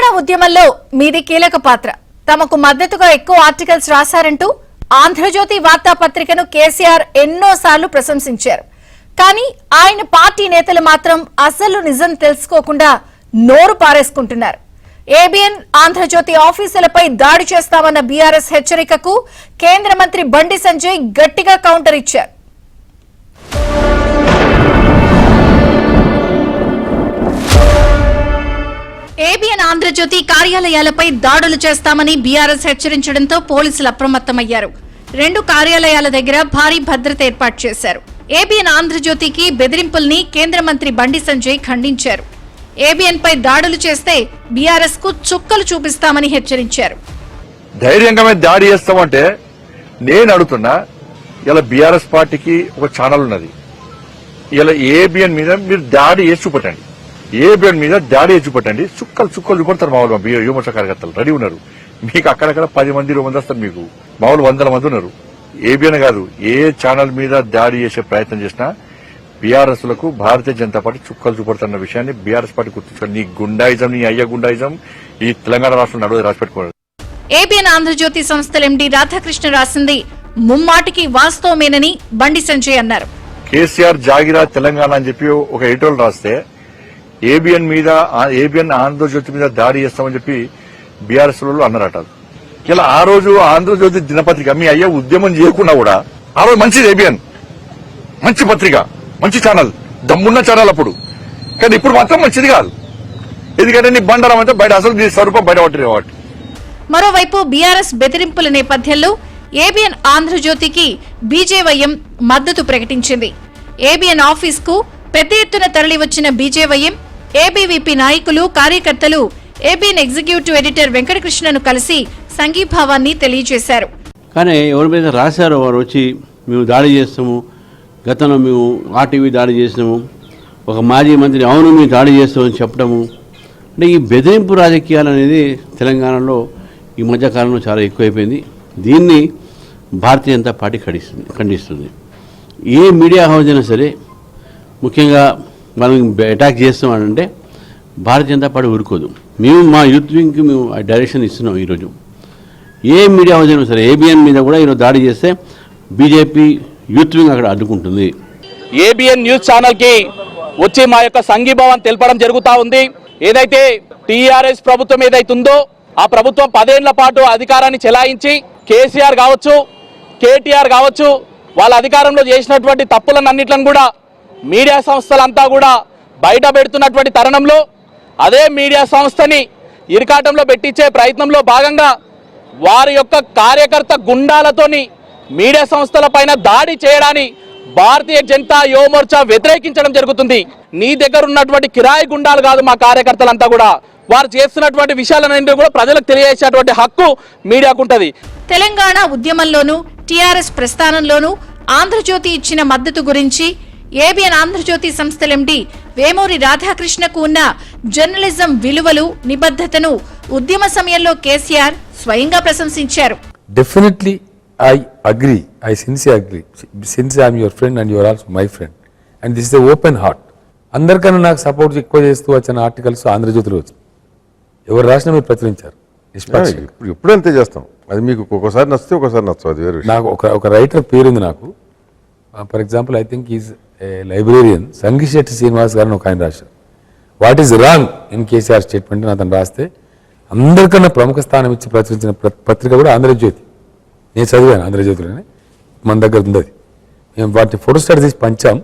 తెలంగాణ ఉద్యమంలో మీది కీలక పాత్ర. తమకు మద్దతుగా ఎక్కువ ఆర్టికల్స్ రాశారంటూ ఆంధ్రజ్యోతి వార్తాపత్రికను కేసీఆర్ ఎన్నోసార్లు ప్రశంసించారు. కానీ ఆయన పార్టీ నేతలు మాత్రం అసలు నిజం తెలుసుకోకుండా నోరు పారేసుకుంటున్నారు. ఏబిఎన్ ఆంధ్రజ్యోతి ఆఫీసులపై దాడి చేస్తామన్న బీఆర్ఎస్ హెచ్చరికకు కేంద్ర మంత్రి బండి సంజయ్ గట్టిగా కౌంటర్ ఇచ్చారు. ఏబిఎన్ ఆంధ్రజ్యోతి కార్యాలయాలపై దాడులు చేస్తామని బీఆర్ఎస్ హెచ్చరించడంతో పోలీసులు అప్రమత్తమయ్యారు. 2 కార్యాలయాల దగ్గర భారీ భద్రత ఏర్పాటు చేశారు. ఏబిఎన్ ఆంధ్రజ్యోతికి బెదిరింపుల్ని కేంద్ర మంత్రి బండి సంజయ్ ఖండించారు. ఏబిఎన్ పై దాడులు చేస్తే బీఆర్ఎస్ కు చుక్కలు చూపిస్తామని హెచ్చరించారు. ధైర్యంగా దాడి చేస్తామంటే నేను అడుగుతున్నా, ఇలా బీఆర్ఎస్ పార్టీకి ఒక ఛానల్ ఉన్నది. ఇలా ఏబిఎన్ మీద మీరు దాడి చేసి చూపట్టండి, ఏబిఎన్ మీద దాడి చేసి చూపట్టండి, చుక్కలు చూపడతారు. మామూలు యువమోర్చ కార్యకర్తలు రెడీ ఉన్నారు. మీకు అక్కడక్కడ 10 మంది 20 మంది వస్తారు. మీకు మామూలు 100 మంది ఉన్నారు. ఏబిఎన్ కాదు, ఏ ఛానల్ మీద దాడి చేసే ప్రయత్నం చేసినా బీఆర్ఎస్ లకు భారతీయ జనతా పార్టీ చుక్కలు చూపడుతున్న విషయాన్ని బీఆర్ఎస్ పార్టీ గుర్తుంచుకోండి. నీ గుండాయిజం, నీ అయ్య గుండాయిజం ఈ తెలంగాణ రాష్ట్రంలో నడువు రాసిపెట్టుకోండి. ఏబిఎన్ ఆంధ్రజ్యోతి సంస్థల ఎండీ రాధాకృష్ణ రాసింది ముమ్మాటికి వాస్తవమేనని బండి సంజయ్ అన్నారు. కేసీఆర్ జాగిరా తెలంగాణ అని చెప్పి ఒక ఎడిటోల్ రాస్తే ఏబిఎన్ ఆంధ్రజ్యోతి మీద దాడి చేస్తామని చెప్పి బీఆర్ఎస్ వాళ్ళు అన్నారట. ఇలా ఆ రోజు ఆంధ్రజ్యోతి దినపత్రిక మీ అయ్యే ఉద్యమం చేయకుండా కూడా ఆ రోజు మంచిది. ఏబిఎన్ మంచి పత్రిక, మంచి ఛానల్, దమ్మున్న ఛానల్ అప్పుడు. కానీ ఇప్పుడు మాత్రం మంచిది కాదు. ఎందుకంటే నీ బండారం అంటే బయట అసలు నీ స్వరూపం బయటపట్టిన వాటి. మరోవైపు బీఆర్ఎస్ బెదిరింపుల నేపథ్యంలో ఏబిఎన్ ఆంధ్రజ్యోతికి బీజేవైఎం మద్దతు ప్రకటించింది. ఏబిఎన్ ఆఫీస్ కు పెద్ద ఎత్తున తరలివచ్చిన బీజేవైఎం, ఏబీవీపీ నాయకులు, కార్యకర్తలు ఏబిఎన్ ఎగ్జిక్యూటివ్ ఎడిటర్ వెంకటకృష్ణను కలిసి సంఘీభావాన్ని తెలియజేశారు. కానీ ఎవరి మీద రాశారో వారు వచ్చి మేము దాడి చేస్తాము, గతంలో మేము ఆర్టీవీ దాడి చేసినాము, ఒక మాజీ మంత్రి అవును మేము దాడి చేస్తామని చెప్పడము, అంటే ఈ బెదిరింపు రాజకీయాలు అనేది తెలంగాణలో ఈ మధ్యకాలంలో చాలా ఎక్కువైపోయింది. దీన్ని భారతీయ జనతా పార్టీ ఖండిస్తుంది. ఏ మీడియా హౌస్ అయినా సరే ముఖ్యంగా మనం అటాక్ చేస్తామనంటే భారతీయ జనతా పార్టీ ఊరుకోదు. మేము మా యూత్ వింగ్కి మేము డైరెక్షన్ ఇస్తున్నాం. ఈరోజు ఏ మీడియా హౌస్ అయినా సరే ఏబిఎన్ మీద కూడా ఈరోజు దాడి చేస్తే బీజేపీ యూత్ వింగ్ అక్కడ అడ్డుకుంటుంది. ఏబిఎన్ న్యూస్ ఛానల్కి వచ్చి మా యొక్క సంఘీభావం తెలపడం జరుగుతూ ఉంది. ఏదైతే టీఆర్ఎస్ ప్రభుత్వం ఏదైతుందో ఆ ప్రభుత్వం 10 ఏళ్ల పాటు అధికారాన్ని చెలాయించి కేసీఆర్ కావచ్చు, కేటీఆర్ కావచ్చు, వాళ్ళ అధికారంలో చేసినటువంటి తప్పులన్నింటిని కూడా మీడియా సంస్థలంతా కూడా బయట పెడుతున్నటువంటి తరుణంలో అదే మీడియా సంస్థని ఇరకాటంలో పెట్టించే ప్రయత్నంలో భాగంగా వారి యొక్క కార్యకర్త గుండాలతోని మీడియా సంస్థల పైన దాడి చేయడాన్ని భారతీయ జనతా యువమోర్చా వ్యతిరేకించడం జరుగుతుంది. నీ దగ్గర ఉన్నటువంటి కిరాయి గుండాలు కాదు మా కార్యకర్తలంతా కూడా. వారు చేస్తున్నటువంటి విషయాలన్నింటినీ కూడా ప్రజలకు తెలియజేసేటువంటి హక్కు మీడియాకు ఉంటుంది. తెలంగాణ ఉద్యమంలోనూ టీఆర్ఎస్ ప్రస్థానంలోనూ ఆంధ్రజ్యోతి ఇచ్చిన మద్దతు గురించి ఏబిఎన్ ఆంధ్రజ్యోతి సంస్థల ఎండీ వేమూరి రాధాకృష్ణకు ఉన్న జర్నలిజం విలువలు, నిబద్ధతను ఉద్యమ సమయంలో కేసీఆర్ స్వయంగా ప్రశంసించారు. Definitely I agree. I sincerely agree. Since I am your friend and you are also my friend. And this is an open heart. అందరికన్నా నాకు సపోర్ట్ ఎక్కువ చేస్తూ వచ్చిన ఆర్టికల్స్ ఆంధ్రజ్యోతిలో వచ్చి ఎవరు రాసినా మీరు ప్రచురించారు. ఎప్పుడు అంతే చేస్తాం. అది మీకు ఒకసారి నచ్చితే ఒకసారి నచ్చదు. నాకు ఒక రైటర్ పేరుంది నాకు. For example I think is librarian Sangisetti Srinivas గారిని ఒక ఆయన రాశారు. What is wrong in KCR statement అని అతను రాస్తే అందరికన్నా ప్రముఖ స్థానం ఇచ్చి ప్రచురించిన పత్రిక కూడా ఆంధ్రజ్యోతి. నేను చదివాను ఆంధ్రజ్యోతిలోనే, మన దగ్గర ఉంది అది. మేము వాటిని ఫోటోస్టాట్ తీసి పంచాం.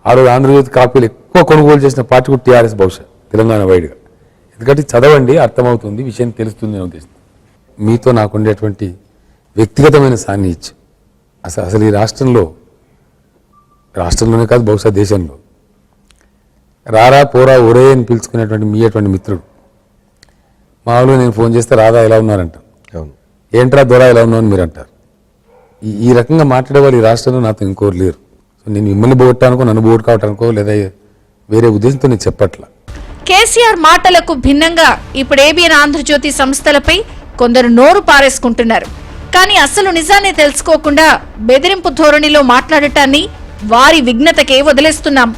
ఆ రోజు ఆంధ్రజ్యోతి కాపీలు ఎక్కువ కొనుగోలు చేసిన పార్టీ కూడా టీఆర్ఎస్ బహుశా తెలంగాణ వైడ్గా. ఎందుకంటే చదవండి, అర్థమవుతుంది, విషయం తెలుస్తుంది అనే ఉద్దేశం. మీతో నాకు ఉండేటువంటి వ్యక్తిగతమైన సాన్నిహిత్యం అసలు ఈ రాష్ట్రంలోనే కాదు బహుశా దేశంలో రారా పోరా ఒరే అని పిలుచుకునేటువంటి మీ అటువంటి మిత్రుడు. మామూలుగా నేను ఫోన్ చేస్తే రాధా ఎలా ఉన్నారంటారు, ఏంట్రా దొరా ఎలా ఉన్నావు అని మీరు అంటారు. ఈ రకంగా మాట్లాడే వాళ్ళు ఈ రాష్ట్రంలో నాతో ఇంకోరు లేరు. సో నేను మిమ్మల్ని పోగొట్టానుకో, నన్ను పోగొట్టుకోవటానికో లేదా వేరే ఉద్దేశంతో నేను చెప్పట్లా. కేసీఆర్ మాటలకు భిన్నంగా ఇప్పుడు ఏబిఎన్ ఆంధ్రజ్యోతి సంస్థలపై కొందరు నోరు పారేసుకుంటున్నారు. కానీ అసలు నిజాన్ని తెలుసుకోకుండా బెదిరింపు ధోరణిలో మాట్లాడటాన్ని వారి విఘ్నతకే వదిలేస్తున్నాం.